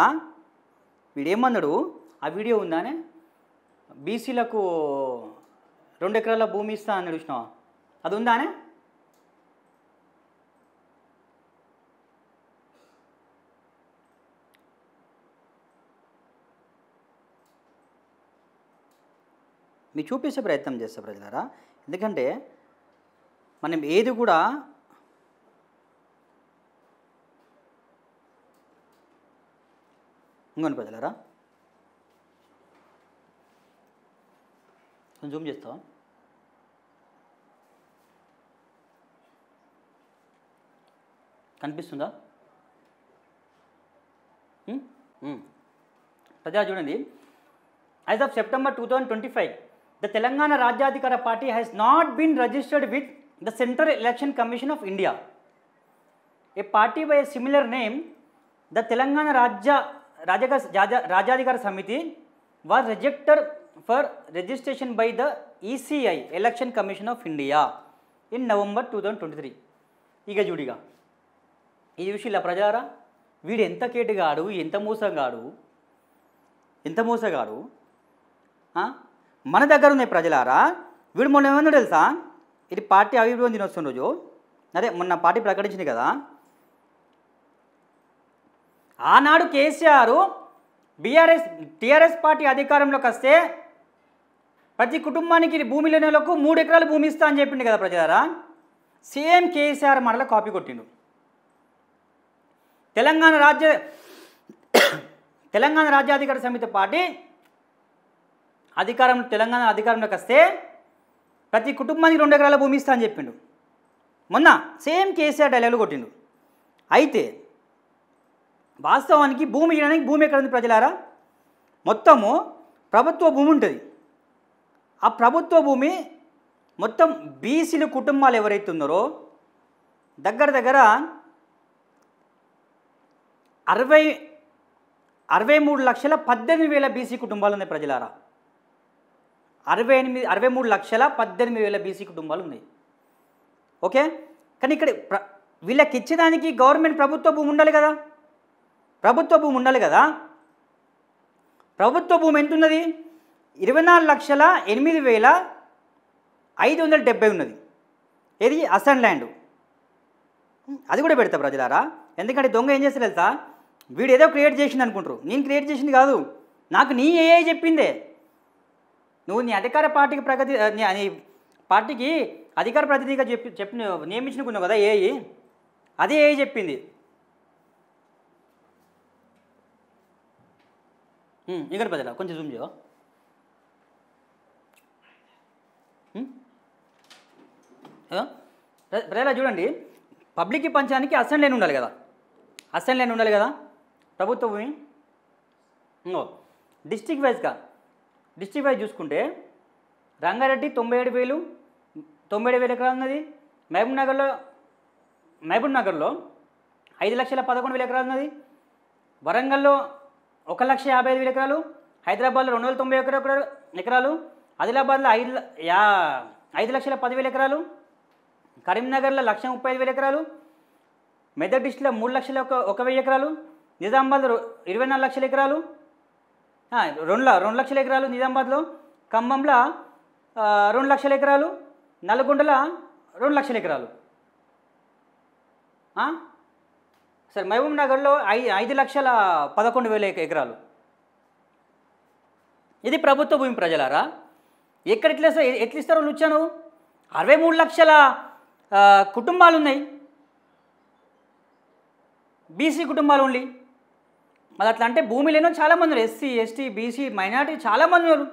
Speaker 1: వీడేమన్నాడు, ఆ వీడియో ఉందానే, బీసీలకు 2 ఎకరాల భూమి ఇస్తా అన్నాడు, చూసినావా? అది ఉందానే? మీకు చూపించే ప్రయత్నం చేస్తా ప్రజలారా. ఎందుకంటే మనం ఏది కూడా ఇంకొని ప్రజలారా జూమ్ చేస్తావా? కనిపిస్తుందా ప్రజా? చూడండి, as of September 2025 the Telangana Rajyadhikara Party has not been registered with the Central Election Commission of India. A party by a similar name, the Telangana Rajyadhikara Samiti, was rejected for registration by the ECI, Election Commission of India, in November 2023. ఇక చూడిగా ఈ విషయంలో ప్రజారా, వీడు ఎంత కేటుగాడు, ఎంత మోసగాడు. మన దగ్గర ఉన్నాయి ప్రజలారా. వీడు మొన్న ఏమన్నా తెలుసా, ఇది పార్టీ ఆవిర్భావ దినోత్సవం రోజు, అదే మొన్న పార్టీ ప్రకటించింది కదా, ఆనాడు కేసీఆర్ టీఆర్ఎస్ పార్టీ అధికారంలోకి వస్తే ప్రతి కుటుంబానికి భూమి లేని వాళ్ళకు 3 ఎకరాలు భూమి ఇస్తా అని చెప్పింది కదా ప్రజలారా. సేమ్ కేసీఆర్ మరలా కాపీ కొట్టిండు. తెలంగాణ రాజ్యాధికార సమితి పార్టీ తెలంగాణ అధికారంలోకి వస్తే ప్రతి కుటుంబానికి 2 ఎకరాల భూమి ఇస్తా అని చెప్పిండు. మొన్న సేమ్ కేసీఆర్ డైలాగులు కొట్టిండు. అయితే వాస్తవానికి భూమి ఇవ్వడానికి భూమి ఎక్కడ ఉంది ప్రజలారా? మొత్తము ప్రభుత్వ భూమి ఉంటుంది. ఆ ప్రభుత్వ భూమి మొత్తం బీసీల కుటుంబాలు ఎవరైతే ఉన్నారో దగ్గర 63,18,000 బీసీ కుటుంబాలు ఉన్నాయి ప్రజలారా. 63,18,000 బీసీ కుటుంబాలు ఉన్నాయి. ఓకే, కానీ ఇక్కడ వీళ్ళకి ఇచ్చేదానికి గవర్నమెంట్ ప్రభుత్వ భూమి ఉండాలి కదా. ప్రభుత్వ భూమి ఎంత ఉన్నది? 24,08,570 ఉన్నది. ఇది అసైన్ ల్యాండ్. అది కూడా పెడతా ప్రజలారా. ఎందుకంటే దొంగ ఏం చేస్తారు తెలుసా, వీడు ఏదో క్రియేట్ చేసింది అనుకుంటారు. నేను క్రియేట్ చేసింది కాదు, నాకు నీ ఏ చెప్పిందే. నువ్వు నీ అధికార పార్టీకి నీ పార్టీకి అధికార ప్రతినిధిగా చెప్పి నియమించుకున్నావు కదా అదే చెప్పింది. ఇక్కడ ప్రజల కొంచెం జూమ్ చేయవా? ప్రజల చూడండి, పబ్లిక్ పంచానికి అసెంబ్లీ ఉండాలి కదా. అసైన్ ల్యాండ్ ఉండాలి కదా ప్రభుత్వ భూమి. ఇంకో డిస్ట్రిక్ట్ వైజ్ చూసుకుంటే రంగారెడ్డి 97,000 ఎకరాలు ఉన్నది. మహబూబ్ నగర్లో 5,11,000 ఎకరాలు ఉన్నది. వరంగల్లో 1,55,000 ఎకరాలు. హైదరాబాద్లో 290 ఎకరాలు. ఆదిలాబాద్లో 5,10,000 ఎకరాలు. కరీంనగర్లో 1,35,000 ఎకరాలు. మెదక్ డిస్ట్రిక్ట్లో 3,01,000 ఎకరాలు. నిజామాబాద్లో 24 లక్షల ఎకరాలు, 2 లక్షల ఎకరాలు నిజామాబాద్లో. ఖమ్మంలో 2 లక్షల ఎకరాలు. నల్గొండలో 2 లక్షల ఎకరాలు. సరే మహబూబ్ నగర్లో 5,11,000 ఎకరాలు. ఇది ప్రభుత్వ భూమి ప్రజలారా. ఎక్కడ ఎట్లిస్తారో వాళ్ళు వచ్చాను. 63 లక్షల కుటుంబాలు ఉన్నాయి, బీసీ కుటుంబాలు ఓన్లీ. మరి అట్లా అంటే భూమి లేనో చాలామంది ఉన్నారు. ఎస్సీ ఎస్టీ బీసీ మైనారిటీ చాలామంది ఉన్నారు.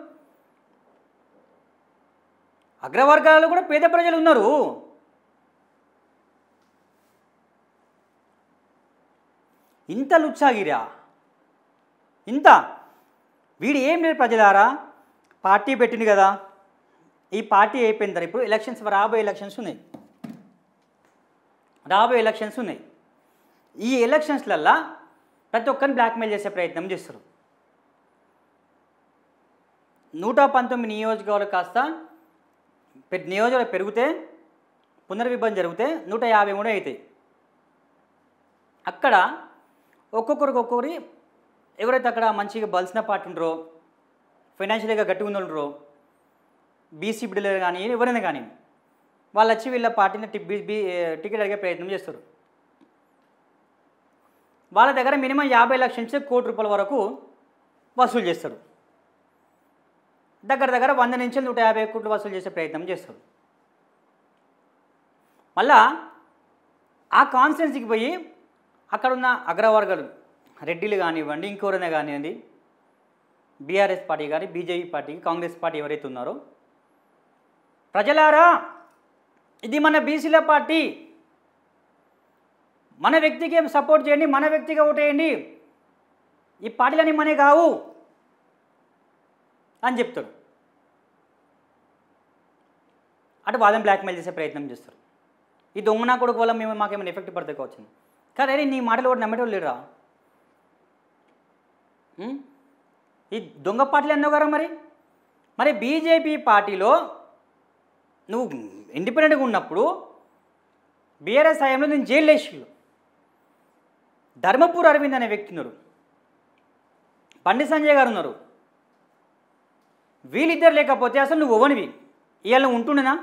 Speaker 1: అగ్రవర్గాలలో కూడా పేద ప్రజలు ఉన్నారు. ఇంత లుచ్చాగిరా ఇంత వీడు ఏం లేదు ప్రజలారా. పార్టీ పెట్టింది కదా, ఈ పార్టీ అయిపోయిన తర్వాత ఇప్పుడు రాబోయే ఎలక్షన్స్ ఉన్నాయి. ఈ ఎలక్షన్స్లల్లో ప్రతి ఒక్కరిని బ్లాక్మెయిల్ చేసే ప్రయత్నం చేస్తారు. 119 నియోజకవర్గాలు కాస్త నియోజకవర్గం పెరిగితే పునర్విభజన జరిగితే 153 అవుతాయి. అక్కడ ఒక్కొక్కరి ఎవరైతే అక్కడ మంచిగా బలిసిన పార్టీ ఉండరో, ఫైనాన్షియల్గా గట్టిగా ఉన్నారో, బీసీ బిడ్డలు కానీ ఎవరైనా కానీ వాళ్ళు వచ్చి వీళ్ళ పార్టీని టికెట్ అడిగే ప్రయత్నం చేస్తారు. వాళ్ళ దగ్గర మినిమం 50 లక్షల నుంచి ₹1,00,00,000 వరకు వసూలు చేస్తారు. దగ్గర 100 నుంచి 150 కోట్లు వసూలు చేసే ప్రయత్నం చేస్తారు. మళ్ళా ఆ కాన్స్టిట్యున్సీకి పోయి అక్కడున్న అగ్రవర్గాలు రెడ్డిలు కానివ్వండి, ఇంకెవరైనా కానివ్వండి, బీఆర్ఎస్ పార్టీ కానీ బీజేపీ పార్టీ కాంగ్రెస్ పార్టీ ఎవరైతే ఉన్నారో, ప్రజలారా ఇది మన బీసీల పార్టీ, మన వ్యక్తికి సపోర్ట్ చేయండి, మన వ్యక్తిగా ఓటేయండి, ఈ పార్టీలన్నీ మనే కావు అని చెప్తాడు. అటు వాళ్ళని బ్లాక్మెయిల్ చేసే ప్రయత్నం చేస్తారు. ఈ దొంగనా కొడుకు వల్ల మాకేమైనా ఎఫెక్ట్ పడితే కావచ్చు. కానీ నీ మాటలు కూడా నమ్మేటోళ్ళు లేరా? ఈ దొంగ పార్టీలు అన్నావు కదా. మరి బీజేపీ పార్టీలో నువ్వు ఇండిపెండెంట్గా ఉన్నప్పుడు బీఆర్ఎస్ హయాంలో నేను జైలు వేసిళ్ళు. ధర్మపూర్ అరవింద్ అనే వ్యక్తి ఉన్నారు, బండి సంజయ్ గారు ఉన్నారు. వీళ్ళిద్దరు లేకపోతే అసలు నువ్వు ఓవనివి ఇవాళ నువ్వు ఉంటుండేనా?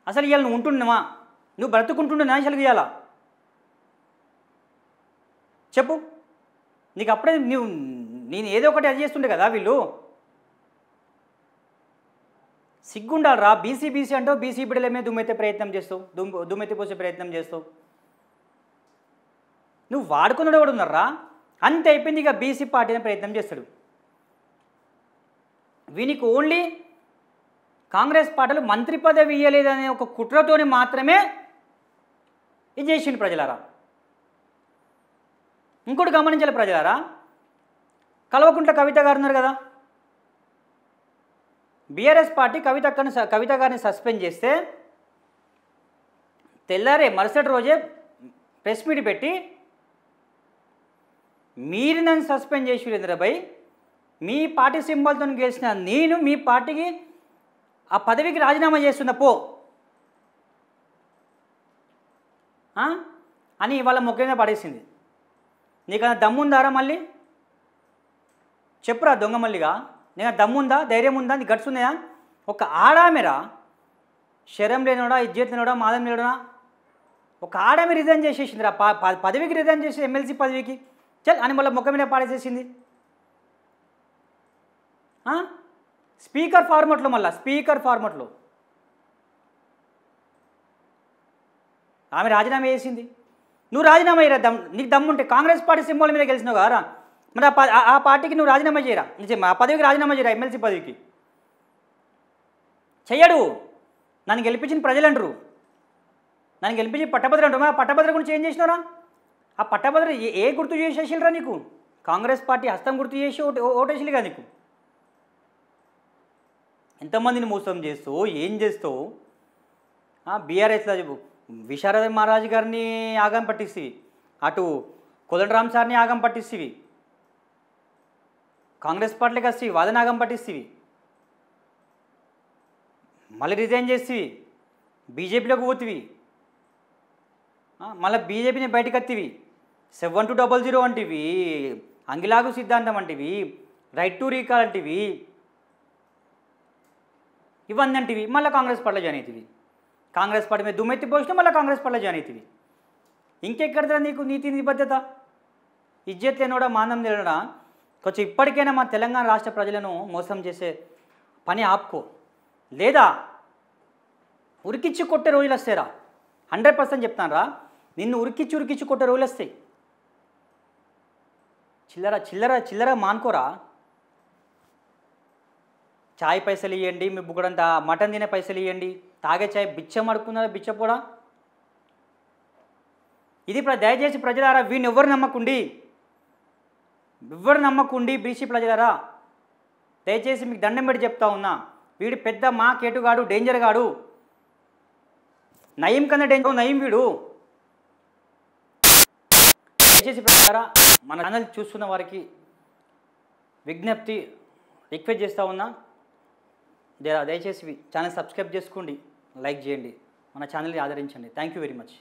Speaker 1: అసలు ఇవాళ నువ్వు ఉంటుండేవా? నువ్వు బ్రతుకుంటుండేనా అసలు ఇవాళ? చెప్పు. నీకు అప్పుడే నేను ఏదో ఒకటి అది చేస్తుండే కదా. వీళ్ళు సిగ్గుండాలరా. బీసీ అంటావు, బీసీ బిడ్డల మీద దుమ్మెత్తే ప్రయత్నం చేస్తావు, దుమ్మెత్తి పోసే ప్రయత్నం చేస్తావు. నువ్వు వాడుకున్నాడు కూడా ఉన్నారా? అంతే అయిపోయింది. ఇక బీసీ పార్టీ అనే ప్రయత్నం చేస్తాడు. వీనికి ఓన్లీ కాంగ్రెస్ పార్టీలు మంత్రి పదవి ఇవ్వలేదనే ఒక కుట్రతోని మాత్రమే ఇది చేసిండు ప్రజలారా. ఇంకోటి గమనించాలి ప్రజలారా, కల్వకుంట్ల కవిత గారు ఉన్నారు కదా, బీఆర్ఎస్ పార్టీ కవిత గారిని సస్పెండ్ చేస్తే తెల్లారే మరుసటి రోజే ప్రెస్ మీట్ పెట్టి మీరు నన్ను సస్పెండ్ చేసి వీరేంద్రభాయ్, మీ పార్టీ సింబల్తో గెలిచిన నేను మీ పార్టీకి ఆ పదవికి రాజీనామా చేస్తున్నా పో అని ఇవాళ ముఖ్యంగా పడేసింది. నీకన్నా దమ్ముందారా? మళ్ళీ చెప్పురా దొంగ మల్లిగా, నేను దమ్ముందా, ధైర్యం ఉందా, నీ గట్స్ ఉన్నాయా? ఒక ఆడామెరా, శరం లేనోడా, ఇజ్జత్ లేనోడా, మాదం లేనోడా, ఒక ఆడామె రిజైన్ చేసేసింది రా. పదవికి రిజైన్ చేసి ఎమ్మెల్సీ పదవికి చల్ అని మళ్ళీ ముఖం మీద పాడేసేసింది. స్పీకర్ ఫార్మాట్లో ఆమె రాజీనామా చేసింది. నువ్వు రాజీనామా చేయరా, నీకు దమ్ముంటే. కాంగ్రెస్ పార్టీ సింబల్ మీద గెలిచినావు కదరా, మరి ఆ పార్టీకి నువ్వు రాజీనామా చేయరా, ఆ పదవికి రాజీనామా చేయరా, ఎమ్మెల్సీ పదవికి చెయ్యడు. నన్ను గెలిపించిన ప్రజలు అంటారు, నన్ను గెలిపించి పట్టభద్ర అంటారు. ఆ పట్టభద్ర గురించి ఏం చేసినారా? ఆ పట్టభద్రులు ఏ గుర్తు చేసేసిల్రా నీకు? కాంగ్రెస్ పార్టీ హస్తం గుర్తు చేసి ఓటేసిలుగా నీకు. ఎంతమందిని మోసం చేస్తూ ఏం చేస్తావు? బీఆర్ఎస్లో విశారద మహారాజ్ గారిని ఆగం పట్టిస్తవి, అటు కోదండరామ్ సార్ని ఆగం పట్టిస్తవి, కాంగ్రెస్ పార్టీకి వస్తవి, వాళ్ళని ఆగం పట్టిస్తవి, మళ్ళీ రిజైన్ చేస్తవి, బీజేపీలోకి పోతివి, మళ్ళీ బీజేపీని బయటకు వత్తివి, 7200 అంటివి, అంగిలాగు సిద్ధాంతం అంటివి, రైట్ టు రీకాల్ అంటివి, ఇవన్నీ అంటివి. మళ్ళీ కాంగ్రెస్ పార్టీలో జాయిన్ అవుతుంది. కాంగ్రెస్ పార్టీ మీద దుమ్మెత్తి పోసినా మళ్ళీ కాంగ్రెస్ పార్టీలో జాయిన్ అవుతుంది. ఇంకెక్కడదా నీకు నీతి నిబద్ధత? ఇజ్జత్ లేనోడా, మానం లేనోడా, కొంచెం ఇప్పటికైనా మా తెలంగాణ రాష్ట్ర ప్రజలను మోసం చేసే పని ఆపుకో. లేదా ఉరికిచ్చి కొట్టే రోజులు వస్తాయిరా. 100% చెప్తాను రా, నిన్ను ఉరికిచ్చి కొట్టే రోజులు వస్తాయి. చిల్లర మానుకోరా. చాయ్ పైసలు ఇవ్వండి, మీ బుక్కడంతా మటన్ తినే పైసలు ఇవ్వండి, తాగే చాయ్ బిచ్చం అడుక్కున్నారా, బిచ్చపోడా. ఇది దయచేసి ప్రజలారా, వీడిని ఎవరు నమ్మకుండి బీసీ ప్రజలారా, దయచేసి మీకు దండం పెట్టి చెప్తా ఉన్నా, వీడు పెద్ద మా కేటుగాడు, డేంజర్ గాడు, నయం కన్నా డేంజర్ నయం వీడు. దయచేసి ప్రజలారా, మన ఛానల్ చూస్తున్న వారికి విజ్ఞప్తి, రిక్వెస్ట్ చేస్తూ ఉన్నా, దయచేసి ఛానల్ సబ్స్క్రైబ్ చేసుకోండి, లైక్ చేయండి, మన ఛానల్ని ఆదరించండి. Thank you very much.